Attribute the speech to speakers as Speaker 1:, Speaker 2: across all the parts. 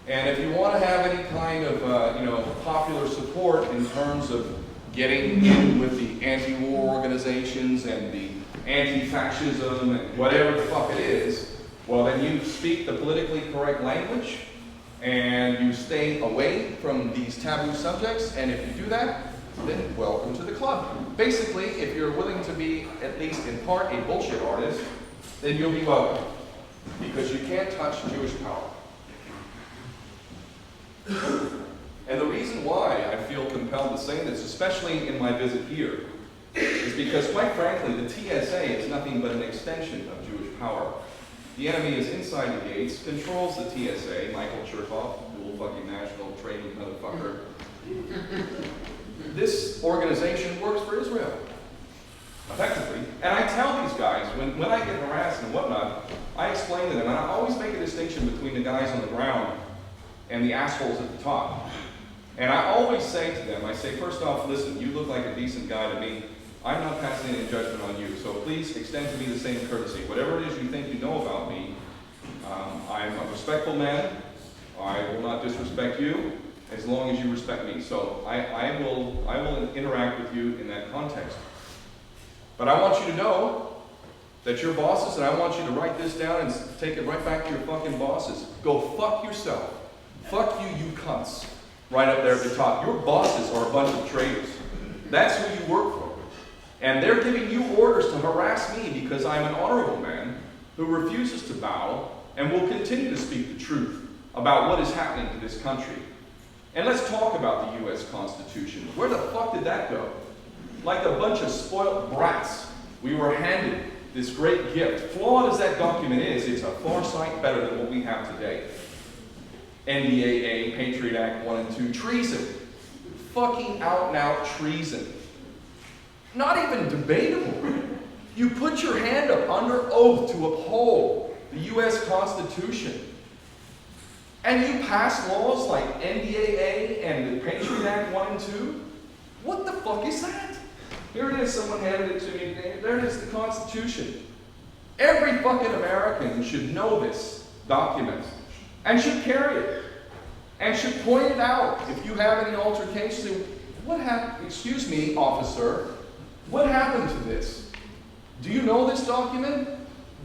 Speaker 1: And if you want to have any kind of popular support in terms of getting in with the anti-war organizations and the anti-fascism and whatever the fuck it is, well then you speak the politically correct language and you stay away from these taboo subjects, and if you do that, then welcome to the club. Basically, if you're willing to be, at least in part, a bullshit artist, then you'll be welcome. Because you can't touch Jewish power. And the reason why I feel compelled to say this, especially in my visit here, is because, quite frankly, the TSA is nothing but an extension of Jewish power. The enemy is inside the gates, controls the TSA, Michael Chertoff, dual fucking national training motherfucker. This organization works for Israel, effectively. And I tell these guys, when I get harassed and whatnot, I explain to them, and I always make a distinction between the guys on the ground and the assholes at the top. And I always say to them, I say, first off, listen, you look like a decent guy to me. I'm not passing any judgment on you, so please extend to me the same courtesy. Whatever it is you think you know about me, I'm a respectful man. I will not disrespect you as long as you respect me. So I will interact with you in that context. But I want you to know that your bosses, and I want you to write this down and take it right back to your fucking bosses. Go fuck yourself. Fuck you, you cunts. Right up there at the top. Your bosses are a bunch of traitors. That's who you work for. And they're giving you orders to harass me because I'm an honorable man who refuses to bow and will continue to speak the truth about what is happening to this country. And let's talk about the U.S. Constitution. Where the fuck did that go? Like a bunch of spoiled brats, we were handed this great gift. Flawed as that document is, it's a far sight better than what we have today. NDAA, Patriot Act 1 and 2, treason. Fucking out and out treason. Not even debatable. You put your hand up under oath to uphold the U.S. Constitution. And you pass laws like NDAA and the Patriot Act 1 and 2? What the fuck is that? Here it is, someone handed it to me. There it is, the Constitution. Every fucking American should know this document and should carry it and should point it out. If you have any altercations, what happened? Excuse me, officer, what happened to this? Do you know this document?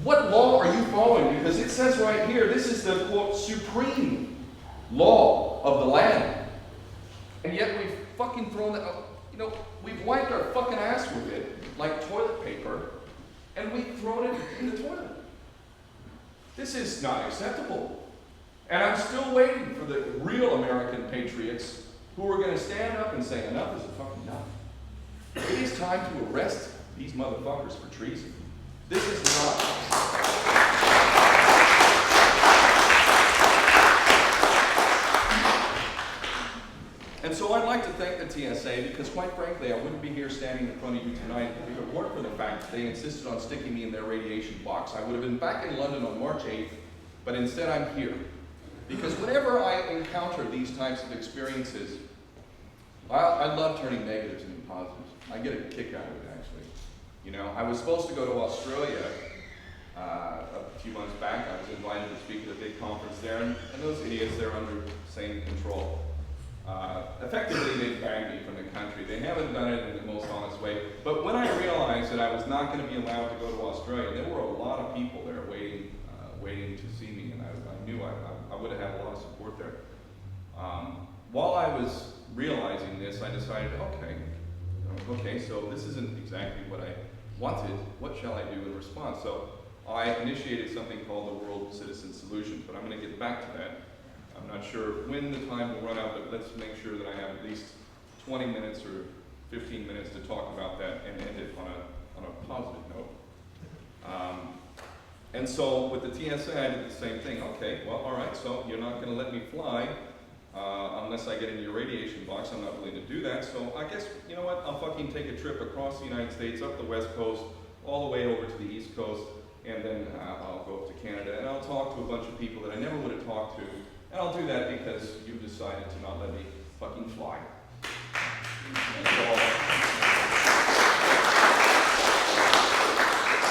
Speaker 1: What law are you following? Because it says right here, this is the, quote, supreme law of the land. And yet we've fucking thrown that out. You know, we've wiped our fucking ass with it, like toilet paper, and we've thrown it in the toilet. This is not acceptable. And I'm still waiting for the real American patriots who are going to stand up and say, enough is fucking enough. It is time to arrest these motherfuckers for treason. This is not. And so I'd like to thank the TSA because, quite frankly, I wouldn't be here standing in front of you tonight if it weren't for the fact that they insisted on sticking me in their radiation box. I would have been back in London on March 8th, but instead I'm here. Because whenever I encounter these types of experiences, I love turning negatives into positives. I get a kick out of it, actually. You know, I was supposed to go to Australia a few months back. I was invited to speak at a big conference there, and those idiots, they're under sane control. Effectively, they banned me from the country. They haven't done it in the most honest way. But when I realized that I was not going to be allowed to go to Australia, there were a lot of people there waiting to see me, and I knew I would have had a lot of support there. While I was realizing this, I decided, okay, so this isn't exactly what I wanted. What shall I do in response? So I initiated something called the World Citizen Solution, but I'm going to get back to that. I'm not sure when the time will run out, but let's make sure that I have at least 20 minutes or 15 minutes to talk about that and end it on a positive note. And so with the TSA, I did the same thing. Okay, well, all right, so you're not going to let me fly unless I get into your radiation box. I'm not willing to do that. So I guess, you know what, I'll fucking take a trip across the United States, up the West Coast, all the way over to the East Coast, and then I'll go up to Canada, and I'll talk to a bunch of people that I never would have talked to. And I'll do that because you've decided to not let me fucking fly. That's all.